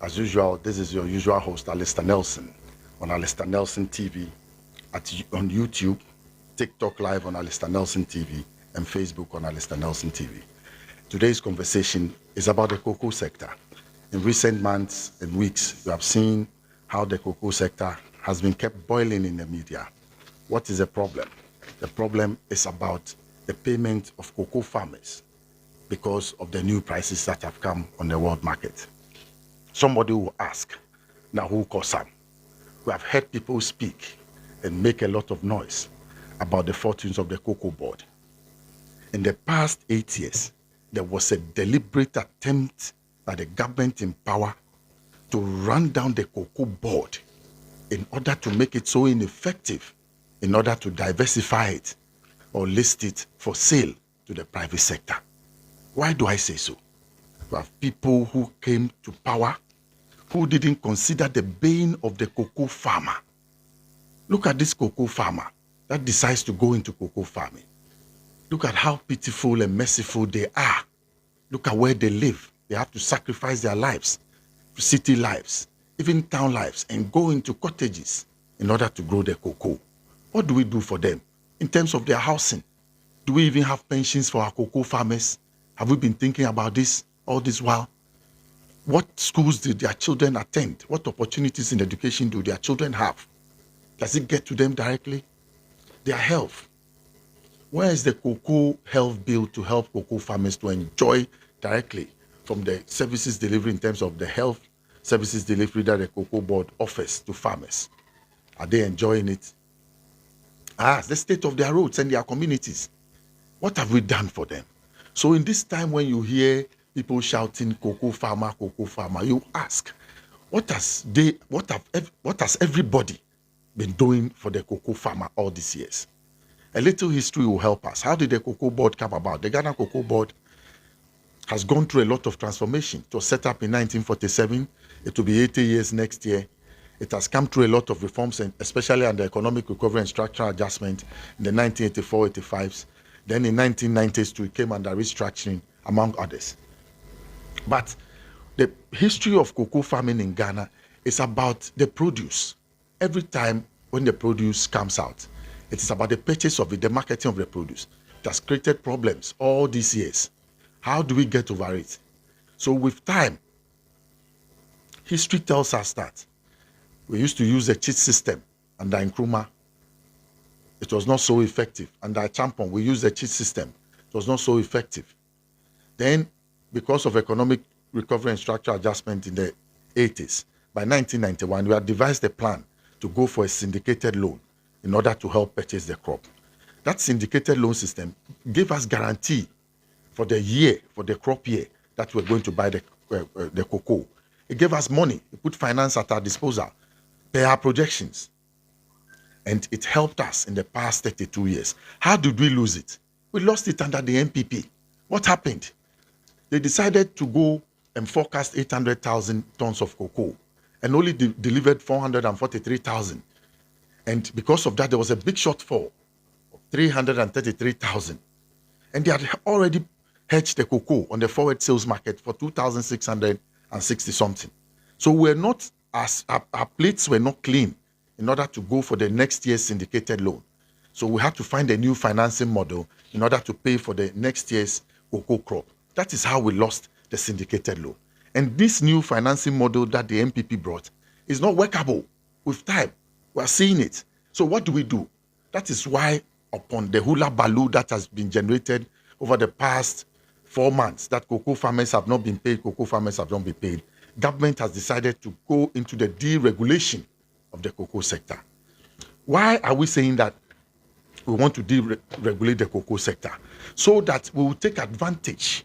As usual, this is your usual host, Alistair Nelson, on Alistair Nelson TV, on YouTube, TikTok Live on Alistair Nelson TV, and Facebook on Alistair Nelson TV. Today's conversation is about the cocoa sector. In recent months and weeks, you have seen how the cocoa sector has been kept boiling in the media. What is the problem? The problem is about the payment of cocoa farmers because of the new prices that have come on the world market. Somebody will ask, now who caused some? We have heard people speak and make a lot of noise about the fortunes of the cocoa board. In the past 8 years, there was a deliberate attempt by the government in power to run down the cocoa board in order to make it so ineffective, in order to diversify it or list it for sale to the private sector. Why do I say so? We have people who came to power who didn't consider the pain of the cocoa farmer. Look at this cocoa farmer that decides to go into cocoa farming. Look at how pitiful and merciful they are. Look at where they live. They have to sacrifice their lives, city lives, even town lives, and go into cottages in order to grow their cocoa. What do we do for them in terms of their housing? Do we even have pensions for our cocoa farmers? Have we been thinking about this all this while? What schools do their children attend? What opportunities in education do their children have? Does it get to them directly? Their health. Where is the cocoa health bill to help cocoa farmers to enjoy directly from the services delivery in terms of the health services delivery that the cocoa board offers to farmers? Are they enjoying it? The state of their roads and their communities. What have we done for them? So in this time when you hear people shouting cocoa farmer, you ask, what has everybody been doing for the cocoa farmer all these years? A little history will help us. How did the cocoa board come about? The Ghana Cocoa Board has gone through a lot of transformation. It was set up in 1947. It will be 80 years next year. It has come through a lot of reforms, and especially under economic recovery and structural adjustment in the 1984-85s. Then in 1990s, it came under restructuring, among others. But the history of cocoa farming in Ghana is about the produce. Every time when the produce comes out, it is about the purchase of it, the marketing of the produce. It has created problems all these years. How do we get over it? So with time, history tells us that we used to use a cheat system under Nkrumah. It was not so effective. Under Champon, we used a cheat system. It was not so effective. Then, because of economic recovery and structural adjustment in the 80s, by 1991, we had devised a plan to go for a syndicated loan in order to help purchase the crop. That syndicated loan system gave us guarantee for the year, for the crop year, that we're going to buy the cocoa. It gave us money. It put finance at our disposal per our projections. And it helped us in the past 32 years. How did we lose it? We lost it under the NPP. What happened? They decided to go and forecast 800,000 tons of cocoa and only delivered 443,000. And because of that, there was a big shortfall of 333,000. And they had already hedged the cocoa on the forward sales market for 2,660 something. So our plates were not clean in order to go for the next year's syndicated loan. So we had to find a new financing model in order to pay for the next year's cocoa crop. That is how we lost the syndicated loan. And this new financing model that the NPP brought is not workable with time. We are seeing it. So what do we do? That is why upon the hula baloo that has been generated over the past 4 months, that cocoa farmers have not been paid, government has decided to go into the deregulation of the cocoa sector. Why are we saying that we want to deregulate the cocoa sector? So that we will take advantage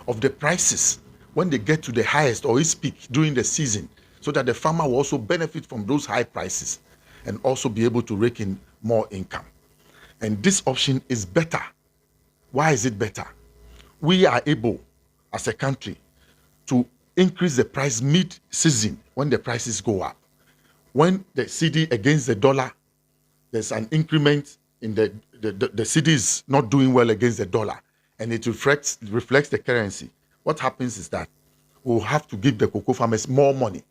of the prices when they get to the highest or its peak during the season, so that the farmer will also benefit from those high prices and also be able to rake in more income. And this option is better. Why is it better? We are able, as a country, to increase the price mid-season when the prices go up. When the CD against the dollar, there's an increment in the CD is not doing well against the dollar, and it reflects the currency. What happens is that we'll have to give the cocoa farmers more money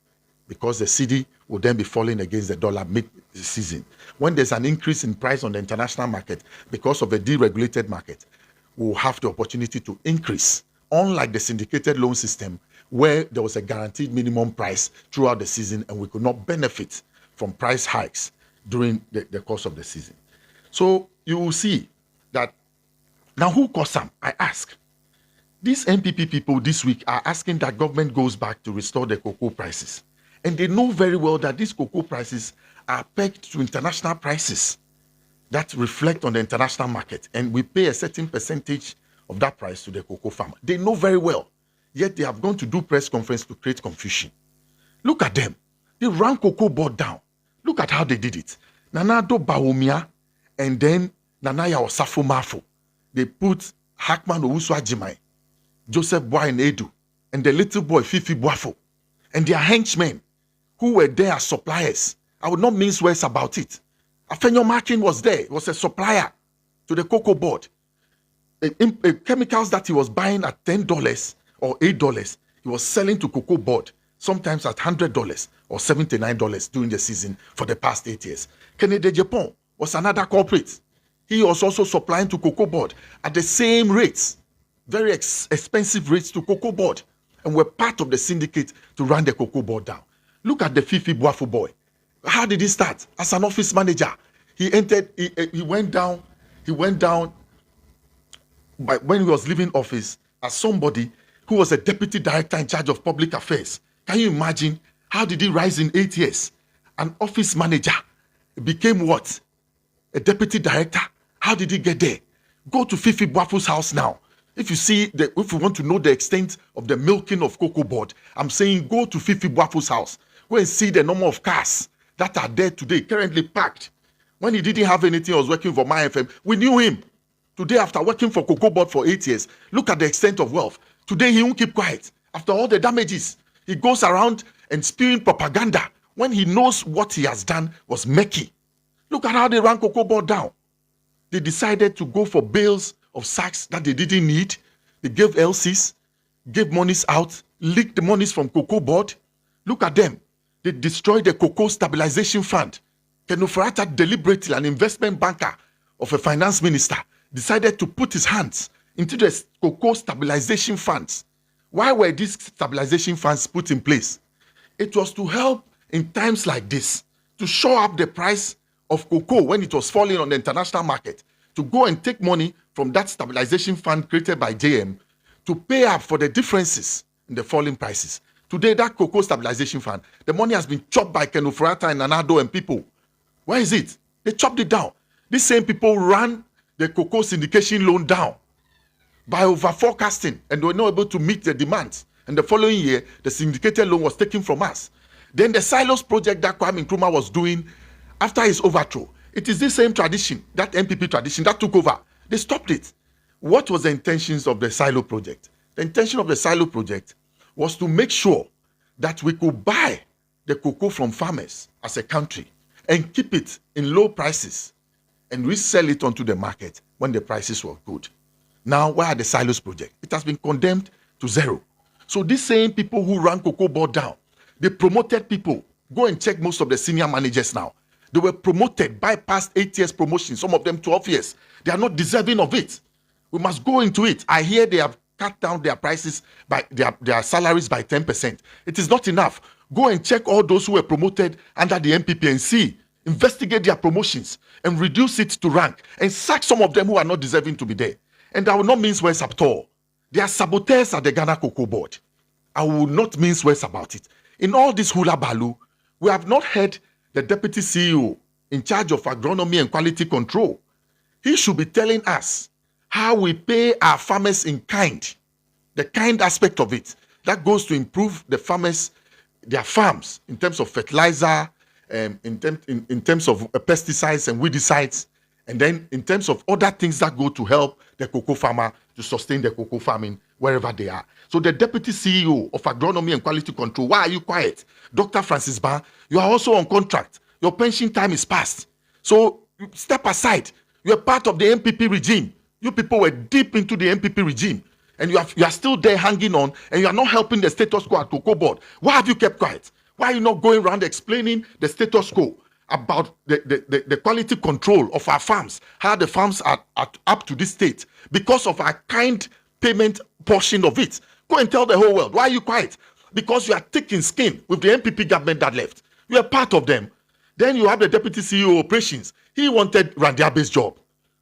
because the cedi will then be falling against the dollar mid-season. When there's an increase in price on the international market because of a deregulated market, we'll have the opportunity to increase, unlike the syndicated loan system where there was a guaranteed minimum price throughout the season and we could not benefit from price hikes during the course of the season. So you will see that now who caused some? I ask. These NPP people this week are asking that government goes back to restore the cocoa prices. And they know very well that these cocoa prices are pegged to international prices that reflect on the international market. And we pay a certain percentage of that price to the cocoa farmer. They know very well. Yet they have gone to do press conference to create confusion. Look at them. They ran cocoa board down. Look at how they did it. Nanado Bawumia and then Nanaya Osafo Mafo. They put Hackman Owusu Ajimai, Joseph Boy and Edu, and the little boy Fifi Boafo, and their henchmen who were there as suppliers. I would not mince words about it. Afenyo Markin was there, was a supplier to the cocoa board. Chemicals that he was buying at $10 or $8, he was selling to cocoa board, sometimes at $100 or $79 during the season for the past 8 years. Kennedy Japan was another corporate. He was also supplying to cocoa board at the same rates, very expensive rates to cocoa board, and were part of the syndicate to run the cocoa board down. Look at the Fifi Boafo boy. How did he start? As an office manager. He went down when he was leaving office as somebody who was a deputy director in charge of public affairs. Can you imagine? How did he rise in 8 years? An office manager became what? A deputy director? How did he get there? Go to Fifi Boafo's house now. If you want to know the extent of the milking of cocoa board, I'm saying go to Fifi Boafo's house. Go and see the number of cars that are there today, currently packed. When he didn't have anything, he was working for My FM. We knew him. Today, after working for cocoa board for 8 years, look at the extent of wealth. Today, he won't keep quiet. After all the damages, he goes around and spewing propaganda when he knows what he has done was murky. Look at how they ran cocoa board down. They decided to go for bales of sacks that they didn't need. They gave LCs, gave monies out, leaked the monies from cocoa board. Look at them. They destroyed the Cocoa Stabilization Fund. Ken Ofori-Atta, deliberately, an investment banker of a finance minister, decided to put his hands into the Cocoa Stabilization Funds. Why were these stabilization funds put in place? It was to help in times like this, to shore up the price of cocoa when it was falling on the international market, to go and take money from that stabilization fund created by JM to pay up for the differences in the falling prices. Today, that Cocoa Stabilization Fund, the money has been chopped by Ken Ofori-Atta and Nanado and people. Where is it? They chopped it down. These same people ran the cocoa syndication loan down by over forecasting, and they were not able to meet the demands. And the following year, the syndicated loan was taken from us. Then the silos project that Kwame Nkrumah was doing after his overthrow, it is the same tradition, that NPP tradition that took over. They stopped it. What was the intentions of the silo project? The intention of the silo project was to make sure that we could buy the cocoa from farmers as a country and keep it in low prices and resell it onto the market when the prices were good. Now, where are the silos project? It has been condemned to zero. So these same people who ran cocoa board down, they promoted people. Go and check most of the senior managers now. They were promoted, bypassed 8 years promotion, some of them 12 years. They are not deserving of it. We must go into it. I hear they have cut down their prices by their salaries by 10%. It is not enough. Go and check all those who were promoted under the NPP and see, investigate their promotions and reduce it to rank and sack some of them who are not deserving to be there. And I will not mince words at all. They are saboteurs at the Ghana Cocoa Board. I will not mince words about it. In all this hula balu, we have not heard the deputy CEO in charge of agronomy and quality control. He should be telling us how we pay our farmers in kind, the kind aspect of it that goes to improve the farmers, their farms in terms of fertilizer, in terms of pesticides and weedicides, and then in terms of other things that go to help the cocoa farmer to sustain the cocoa farming wherever they are. So the deputy CEO of agronomy and quality control, why are you quiet? Dr. Francis Ban, you are also on contract. Your pension time is past. So step aside. You are part of the NPP regime. You people were deep into the NPP regime. and you are still there hanging on, and you are not helping the status quo at Cocoa Board. Why have you kept quiet? Why are you not going around explaining the status quo about the quality control of our farms, how the farms are up to this state because of our kind payment portion of it? Go and tell the whole world. Why are you quiet? Because you are thick in skin with the NPP government that left. You are part of them. Then you have the Deputy CEO Operations. He wanted Randiabe's job,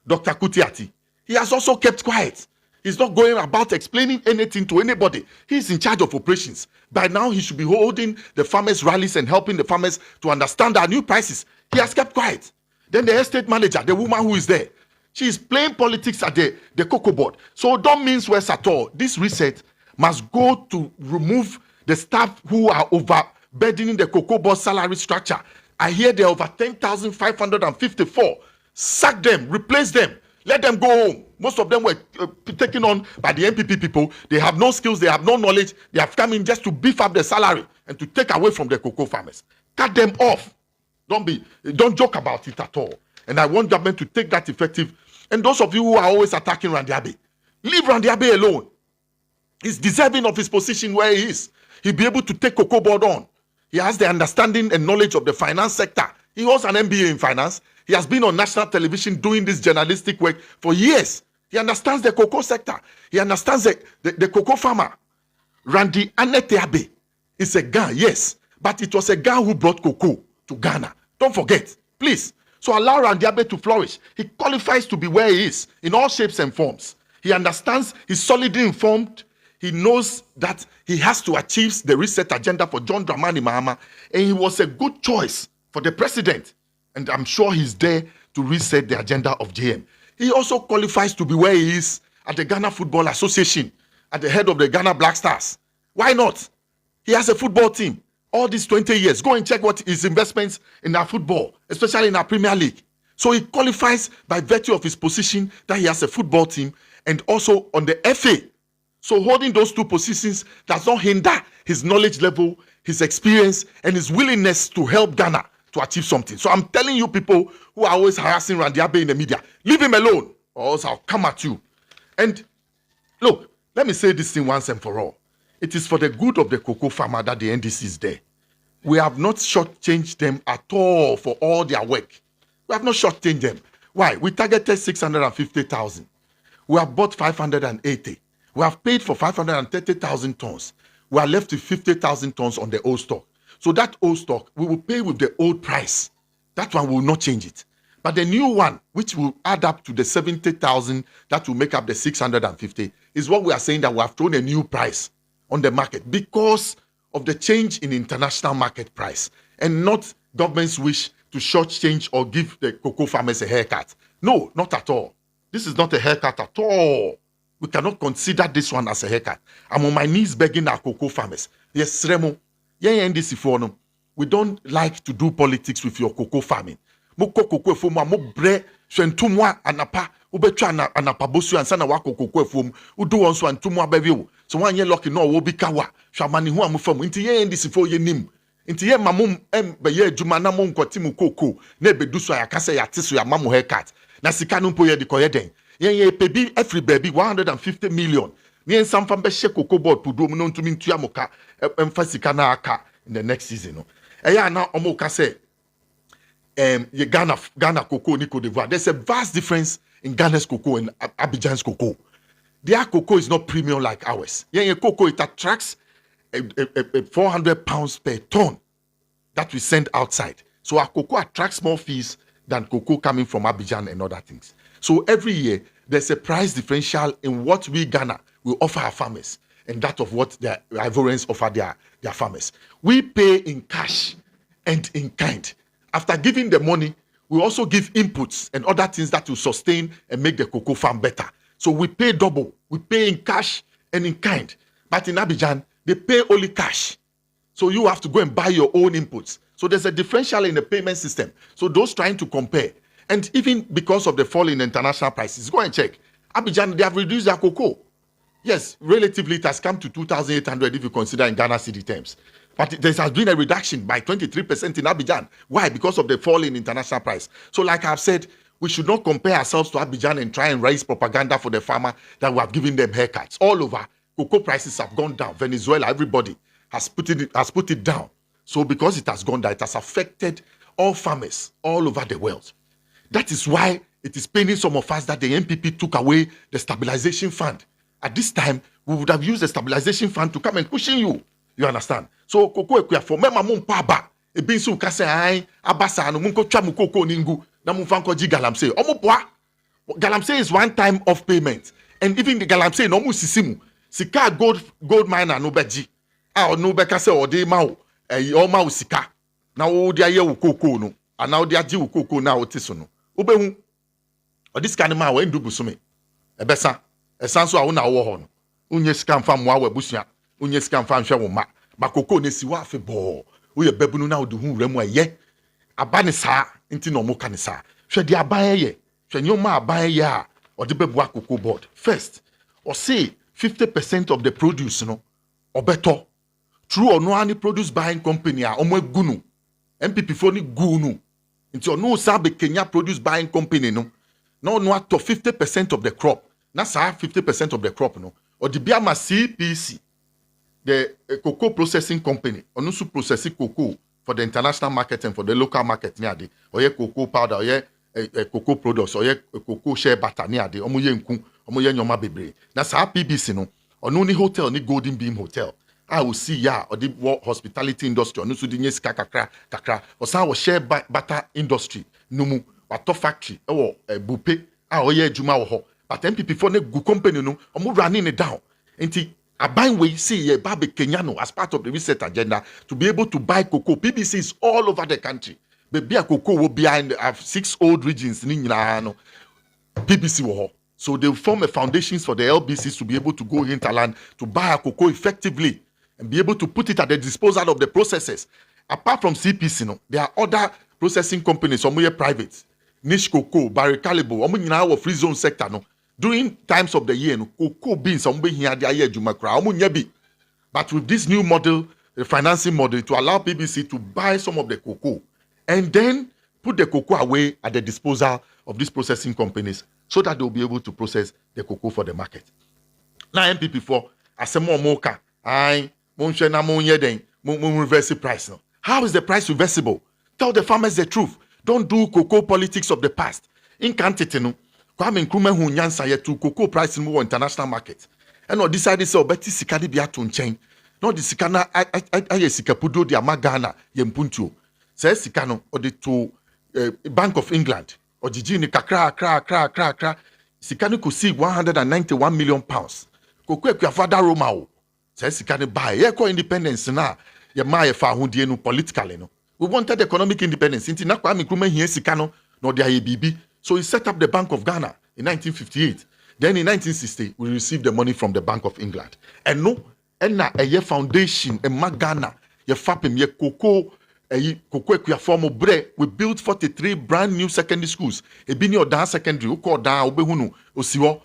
Dr. Kutiati. He has also kept quiet. He's not going about explaining anything to anybody. He's in charge of operations. By now, he should be holding the farmers' rallies and helping the farmers to understand our new prices. He has kept quiet. Then the estate manager, the woman who is there, she is playing politics at the Cocoa Board. So don't mince words at all. This reset must go to remove the staff who are overburdening the Cocoa Board salary structure. I hear there are over 10,554. Sack them, replace them. Let them go home. Most of them were taken on by the NPP people. They have no skills, they have no knowledge. They have come in just to beef up the salary and to take away from the cocoa farmers. Cut them off. Don't joke about it at all. And I want government to take that effective. And those of you who are always attacking Randiabe, leave Randiabe alone. He's deserving of his position where he is. He'll be able to take Cocoa Board on. He has the understanding and knowledge of the finance sector. He holds an MBA in finance. He has been on national television doing this journalistic work for years. He understands the cocoa sector. He understands the cocoa farmer. Randy Aneteabe is a Ghan, yes, but it was a Ghan who brought cocoa to Ghana. Don't forget, please. So allow Randiabe to flourish. He qualifies to be where he is in all shapes and forms. He understands, he's solidly informed. He knows that he has to achieve the reset agenda for John Dramani Mahama, and he was a good choice for the president. And I'm sure he's there to reset the agenda of JM. He also qualifies to be where he is at the Ghana Football Association, at the head of the Ghana Black Stars. Why not? He has a football team all these 20 years. Go and check what his investments in our football, especially in our Premier League. So he qualifies by virtue of his position that he has a football team and also on the FA. So holding those two positions does not hinder his knowledge level, his experience, and his willingness to help Ghana to achieve something. So I'm telling you people who are always harassing Randiabe in the media, leave him alone or else I'll come at you. And look, let me say this thing once and for all. It is for the good of the cocoa farmer that the NDC is there. We have not shortchanged them at all for all their work. We have not shortchanged them. Why? We targeted 650,000. We have bought 580. We have paid for 530,000 tons. We are left with 50,000 tons on the old stock. So that old stock, we will pay with the old price. That one will not change it. But the new one, which will add up to the 70,000, that will make up the 650, is what we are saying that we have thrown a new price on the market because of the change in international market price and not government's wish to shortchange or give the cocoa farmers a haircut. No, not at all. This is not a haircut at all. We cannot consider this one as a haircut. I'm on my knees begging our cocoa farmers. Yes, Remo. We don't like to do politics with your cocoa farming. Moko cocoa foma mo bre swentumwa anapa ubetwa anapa bosu ansa na wako cocoa fom udu wonso antumwa bawie so wan ye lucky no wo bikawa hwamani hu amfam nti ye ndisi fo ye nim nti ye mamum be ye adwuma na mo nkoti mu cocoa na ebedu so ayakase yate so ya mamu haircut na sika no mpo ye de koye den ye pebi every baby 150 million ni ensam be she cocoa board podom no ntumi ntua moka emfa sika na aka in the next season no eya na omoka say Ghana cocoa ni Côte d'Ivoire. There's a vast difference in Ghana's cocoa and Abidjan's cocoa. Their cocoa is not premium like ours. Yeah, cocoa, it attracts 400 pounds per ton that we send outside. So our cocoa attracts more fees than cocoa coming from Abidjan and other things. So every year, there's a price differential in what we Ghana will offer our farmers and that of what the Ivorians offer their farmers. We pay in cash and in kind. After giving the money, we also give inputs and other things that will sustain and make the cocoa farm better. So we pay double. We pay in cash and in kind. But in Abidjan, they pay only cash. So you have to go and buy your own inputs. So there's a differential in the payment system. So those trying to compare, and even because of the fall in international prices, go and check. Abidjan, they have reduced their cocoa. Yes, relatively it has come to 2,800 if you consider in Ghana cedi terms. But there has been a reduction by 23% in Abidjan. Why? Because of the fall in international price. So like I've said, We should not compare ourselves to Abidjan and try and raise propaganda for the farmer that we have given them haircuts. All over, cocoa prices have gone down. Venezuela, everybody has put it down. So because it has gone down, it has affected all farmers all over the world. That is why it is paining some of us that the NPP took away the stabilization fund. At this time, we would have used the stabilization fund to come and cushion you. You understand? So cocoa equia for mema mumpaba. E bin su kase ai abasa no munko twa mu cocoa ningu na mumfanko ji galamsey. Omoboa. Galamsey is one time of payment. And even the galamsey no mu sisimu. Sika gold miner no beji. Ah no beka se ode ma o. O ma o sika. Na o dia ye wo cocoa no. Ana o dia ji wo cocoa na o tiso no. Obehu. O this kind ma we ndu busume. Ebesa. Esanso a wo na wo ho no. Unye sika mfa mo awa busua. Unye sika mfa nhwe wo ma. Ba cocoa ne si wa afi bo. Uye bebunu na odu hu remu aye abane saa nti no mo ka ne saa hwe de aban ye hwe nyoma aban ye a ode bebu akoko board first or say 50% of the produce no obeto true or no any produce buying company a omo agunu MPP for ni gunu nti ono sa be Kenya produce buying company no no ato 50% of the crop na saa 50% of the crop no ode bia ma CPC the cocoa processing company onusu processing cocoa for the international market and for the local market near the oye cocoa powder oye cocoa products oye cocoa shea butter near the omo ye nku omo ye nyoma bebre na sa PBC no onu ni hotel ni Golden Beam Hotel I will see ya or the hospitality industry onusu di nye sika kakra osa wo shea butter industry numu wato factory ewo bupe oye adwuma wo ho but MPP for ne gu company no omo running it down enti Aban we see ye Babe Kenyano as part of the reset agenda to be able to buy cocoa. PBC is all over the country. Baby a cocoa will be in 6 old regions. PBC will. So they form a foundations for the LBCs to be able to go hinterland to buy a cocoa effectively and be able to put it at the disposal of the processors. Apart from CPC, no, there are other processing companies, some are private. Niche Cocoa, Barry Calibo, our free zone sector, no. During times of the year, no, cocoa beans here but with this new model, the financing model, to allow PBC to buy some of the cocoa and then put the cocoa away at the disposal of these processing companies so that they'll be able to process the cocoa for the market. Now MPP4, as a more mocha, reverse price now. How is the price reversible? Tell the farmers the truth. Don't do cocoa politics of the past. In quantity, no. Kwame Nkrumah hu nyansa ye to cocoa price in international market. And no decided so beti sika ni bia to nchen. No the sika na aye sika pudo di amagana ye mpuntuo. Say sika no odi to Bank of England. Ojiji ni kakra. Sika ni kosi 191 million pounds. Cocoa kwa fada Roma o. Say sika ni buy ye ko independence na ye ma ye fa hundie no politically no. We wanted economic independence. Inti na Kwame Nkrumah hie sika no de aye bibi. So he set up the Bank of Ghana in 1958. Then in 1960, we received the money from the Bank of England. And no, a year foundation, a Ghana, ye fapim, ye cocoa form bre. We built 43 brand new secondary schools. E bini odan secondary, uko odan obehunu, osiwo,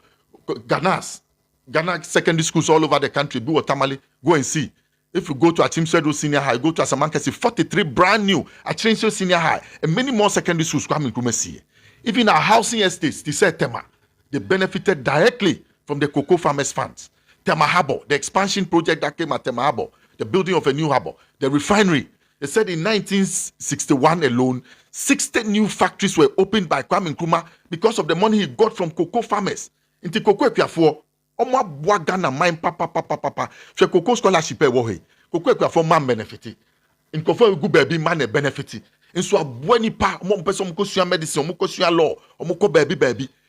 Ghana secondary schools all over the country. Be Tamale, go and see. If you go to Achimswedo Senior High, go to Asamankasi, 43 brand new, Achimswedo Senior High, and many more secondary schools coming to see. Even our housing estates, they said Tema, they benefited directly from the cocoa farmers funds. Tema Harbour, the expansion project that came at Tema Harbour, the building of a new harbour, the refinery. They said in 1961 alone, 60 new factories were opened by Kwame Nkrumah because of the money he got from cocoa farmers. Into cocoa equiafo, Oma Bwagana mine papa. So cocoa scholarship wohe. Cocoa equiafo man benefit. In cocoa good baby man benefit. And so when pa mo person mo kosua medicine mo kosua law mo ko baby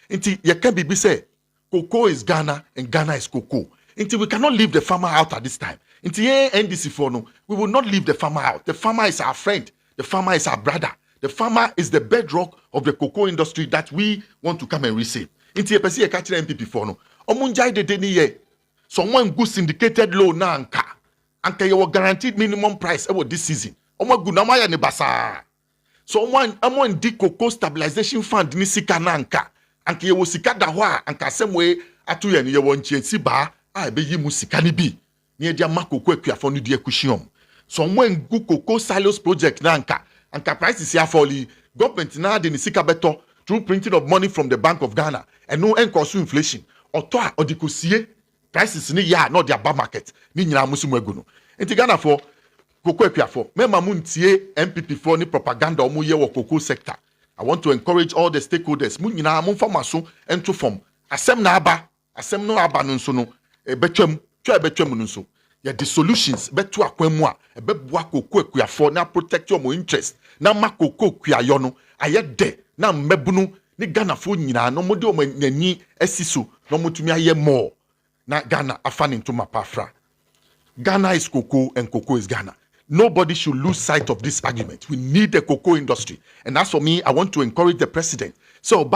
nti ye can be say cocoa is Ghana and Ghana is cocoa nti we cannot leave the farmer out at this time nti NDC for no we will not leave the farmer out. The farmer is our friend, the farmer is our brother, the farmer is the bedrock of the cocoa industry that we want to come and resave nti ye pese ye ka kire MPP for no omunjai de ni ye someone go syndicated loan na anka ye guaranteed minimum price this season omo gu na maya ne basa. So one di cocoa stabilization fund ni sika na anka ye wo sika da ho a anka semwe atu ye ni ye won chiesi ba a be yi mu sika ni bi ni e dia makoko akuafo no di akuhyiom. So one gu cocoa silos project na anka prices ya fall government na de ni sika beto through printing of money from the Bank of Ghana, and no encourage inflation. Or toa or the cosie prices ni ya not their bar market. Ni nyina musumu eguno. Enti Ghana for cocoa epiafo. Mema muntie MPP for ni propaganda omu ye wo cocoa sector. I want to encourage all the stakeholders. Mu nyina mumfa maso ento form. Asem na aba, asem no aba no nso no betwam, twa betwam no nso. Ya the solutions betu akwemu a ebeboa cocoa epiafo na protect your interest. Na ma cocoa kuayo no aye de na mmebunu ni Ghana fo nyina no mode o nani asiso no mutumi aye more. Na Ghana afan into mapafra. Ghana is cocoa and cocoa is Ghana. Nobody should lose sight of this argument. We need the cocoa industry. And as for me, I want to encourage the president. So,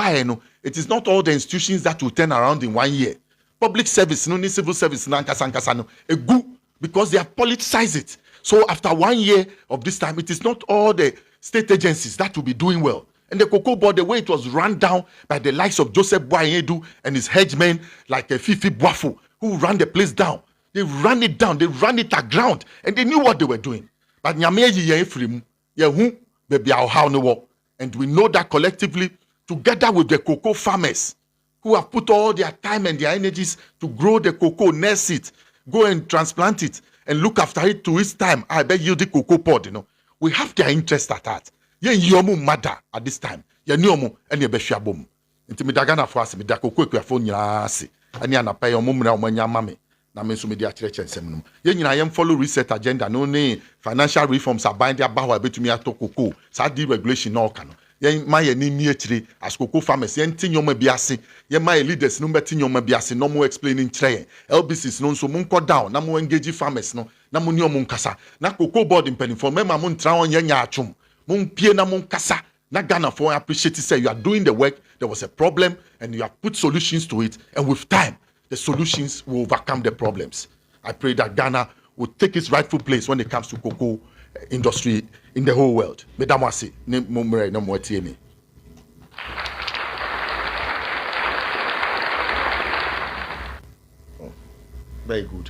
it is not all the institutions that will turn around in 1 year. Public service, no civil service, because they have politicized it. So after 1 year of this time, it is not all the state agencies that will be doing well. And the cocoa board, the way it was run down by the likes of Joseph Boyedu and his headmen like Fifi Boafo, who ran the place down. They ran it down, they ran it aground, and they knew what they were doing. But and we know that collectively, together with the cocoa farmers who have put all their time and their energies to grow the cocoa, nurse it, go and transplant it, and look after it to its time. I beg you, the cocoa pod, we have their interest at heart. Yomu mother at this time. Nyomu and your beshabum. Intimidagana for us, Midako quick, your phone, yasi, and yana pay your mumra when your mammy. Na menso media church and seminum. Nyina yem follow reset agenda no ne financial reforms are bind their bawa betumi atokoko. Sa deregulation no ka no. Yen ma ye ni mietire as cocoa farmers yen tinyoma biase. Yen ma leaders no betinyoma biase no mo explaining tre. LBCs no so munko down na mo engage farmers no. Na mo nyomo nkasa. Na cocoa board impeni for mema mo ntra on yen atwom. Mo pie na mo nkasa. Na Ghana for appreciate say you are doing the work. There was a problem and you have put solutions to it, and with time the solutions will overcome the problems. I pray that Ghana will take its rightful place when it comes to cocoa industry in the whole world. Medamasi, ne mumre no mwetiemi. Very good.